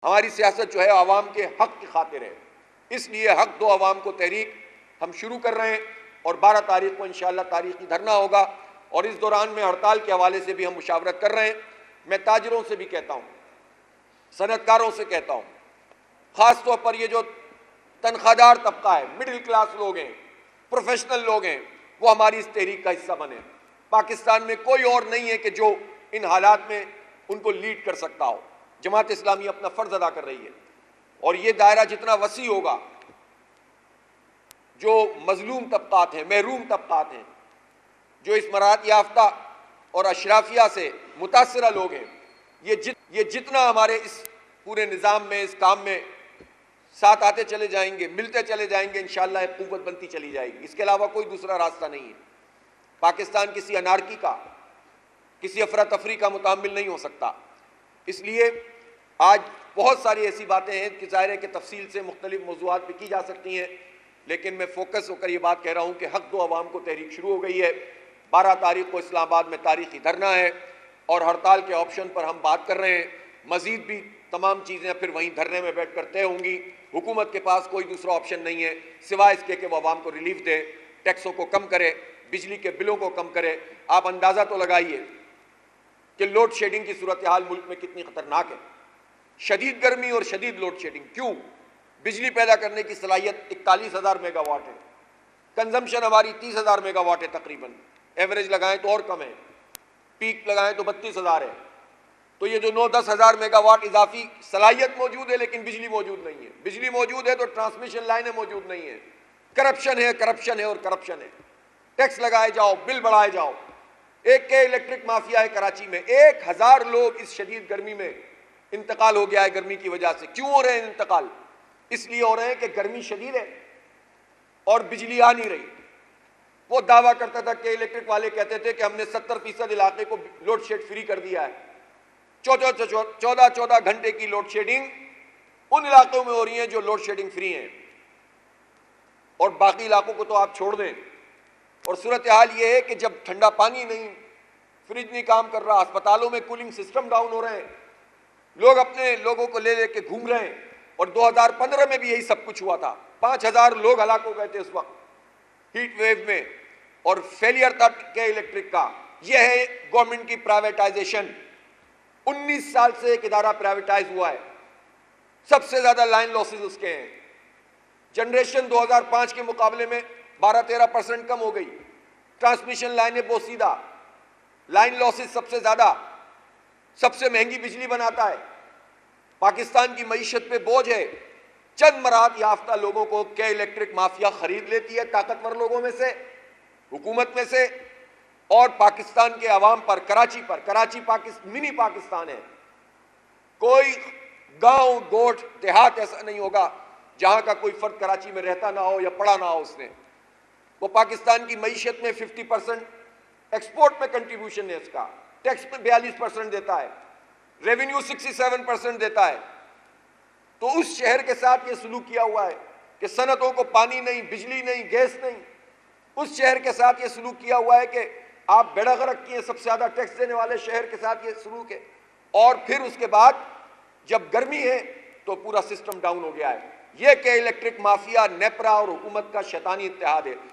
ہماری سیاست جو ہے عوام کے حق کی خاطر ہے، اس لیے حق دو عوام کو تحریک ہم شروع کر رہے ہیں اور 12 تاریخ کو انشاءاللہ تاریخی دھرنا ہوگا، اور اس دوران میں ہڑتال کے حوالے سے بھی ہم مشاورت کر رہے ہیں۔ میں تاجروں سے بھی کہتا ہوں، صنعت کاروں سے کہتا ہوں، خاص طور پر یہ جو تنخواہ دار طبقہ ہے، مڈل کلاس لوگ ہیں، پروفیشنل لوگ ہیں، وہ ہماری اس تحریک کا حصہ بنے۔ پاکستان میں کوئی اور نہیں ہے کہ جو ان حالات میں ان کو لیڈ کر سکتا ہو۔ جماعت اسلامی اپنا فرض ادا کر رہی ہے، اور یہ دائرہ جتنا وسیع ہوگا، جو مظلوم طبقات ہیں، محروم طبقات ہیں، جو اس مراعات یافتہ اور اشرافیہ سے متاثرہ لوگ ہیں، یہ جتنا ہمارے اس پورے نظام میں، اس کام میں ساتھ آتے چلے جائیں گے، ملتے چلے جائیں گے، انشاءاللہ ایک قوت بنتی چلی جائے گی۔ اس کے علاوہ کوئی دوسرا راستہ نہیں ہے۔ پاکستان کسی انارکی کا، کسی افراتفری کا متحمل نہیں ہو سکتا۔ اس لیے آج بہت ساری ایسی باتیں ہیں کہ ظاہر ہے کہ تفصیل سے مختلف موضوعات پہ کی جا سکتی ہیں، لیکن میں فوکس ہو کر یہ بات کہہ رہا ہوں کہ حق دو عوام کو تحریک شروع ہو گئی ہے۔ 12 تاریخ کو اسلام آباد میں تاریخی دھرنا ہے، اور ہڑتال کے آپشن پر ہم بات کر رہے ہیں۔ مزید بھی تمام چیزیں پھر وہیں دھرنے میں بیٹھ کر طے ہوں گی۔ حکومت کے پاس کوئی دوسرا آپشن نہیں ہے سوائے اس کے کہ وہ عوام کو ریلیف دے، ٹیکسوں کو کم کرے، بجلی کے بلوں کو کم کرے۔ آپ اندازہ تو لگائیے کہ لوڈ شیڈنگ کی صورتحال ملک میں کتنی خطرناک ہے۔ شدید گرمی اور شدید لوڈ شیڈنگ کیوں؟ بجلی پیدا کرنے کی صلاحیت 41,000 میگا واٹ ہے، کنزمپشن ہماری 30,000 میگا واٹ ہے تقریباً، ایوریج لگائیں تو اور کم ہے، پیک لگائیں تو 32,000 ہے۔ تو یہ جو 9-10 ہزار میگا واٹ اضافی صلاحیت موجود ہے، لیکن بجلی موجود نہیں ہے۔ بجلی موجود ہے تو ٹرانسمیشن لائنیں موجود نہیں ہیں۔ کرپشن ہے، کرپشن ہے اور کرپشن ہے۔ ٹیکس لگائے جاؤ، بل بڑھائے جاؤ۔ ایک کے الیکٹرک مافیا ہے کراچی میں، 1,000 لوگ اس شدید گرمی میں انتقال ہو گیا ہے گرمی کی وجہ سے۔ کیوں ہو رہے ہیں انتقال؟ اس لیے ہو رہے ہیں کہ گرمی شدید ہے اور بجلی آ نہیں رہی۔ وہ دعویٰ کرتا تھا کہ الیکٹرک والے کہتے تھے کہ ہم نے 70% علاقے کو لوڈ شیڈ فری کر دیا ہے۔ 14 گھنٹے کی لوڈ شیڈنگ ان علاقوں میں ہو رہی ہیں جو لوڈ شیڈنگ فری ہیں، اور باقی علاقوں کو تو آپ چھوڑ دیں۔ اور صورتحال یہ ہے کہ جب ٹھنڈا پانی نہیں، فریج نہیں کام کر رہا، اسپتالوں میں کولنگ سسٹم ڈاؤن ہو رہے ہیں، لوگ اپنے لوگوں کو لے لے کے گھوم رہے ہیں۔ اور 2015 میں بھی یہی سب کچھ ہوا تھا، 5,000 لوگ ہلاک ہو گئے تھے اس وقت ہیٹ ویو میں، اور فیلئر تھا کہ الیکٹرک کا۔ یہ ہے گورنمنٹ کی پرائیویٹائزیشن۔ 19 سال سے ایک ادارہ پرائیویٹائز ہوا ہے، سب سے زیادہ لائن لاسز اس کے ہیں۔ جنریشن 2005 کے مقابلے میں 12-13% کم ہو گئی، ٹرانسمیشن لائنیں بوسیدہ، لائن لاسز سب سے زیادہ، سب سے مہنگی بجلی بناتا ہے۔ پاکستان کی معیشت پہ بوجھ ہے۔ چند مراعات یافتہ لوگوں کو کہ الیکٹرک مافیا خرید لیتی ہے، طاقتور لوگوں میں سے، حکومت میں سے، اور پاکستان کے عوام پر، کراچی پر۔ کراچی منی پاکستان ہے۔ کوئی گاؤں، گوٹھ، دیہات ایسا نہیں ہوگا جہاں کا کوئی فرد کراچی میں رہتا نہ ہو یا پڑھا نہ ہو اس نے۔ وہ پاکستان کی معیشت میں 50% ایکسپورٹ میں کنٹریبیوشن ہے اس کا، ٹیکس میں 42% دیتا ہے، ریونیو 67% دیتا ہے۔ تو اس شہر کے ساتھ یہ سلوک کیا ہوا ہے کہ صنعتوں کو پانی نہیں، بجلی نہیں، گیس نہیں۔ اس شہر کے ساتھ یہ سلوک کیا ہوا ہے کہ آپ بیڑا غرق کیے، سب سے زیادہ ٹیکس دینے والے شہر کے ساتھ یہ سلوک ہے۔ اور پھر اس کے بعد جب گرمی ہے تو پورا سسٹم ڈاؤن ہو گیا ہے۔ یہ کہ الیکٹرک مافیا، نیپرا اور حکومت کا شیطانی اتحاد ہے۔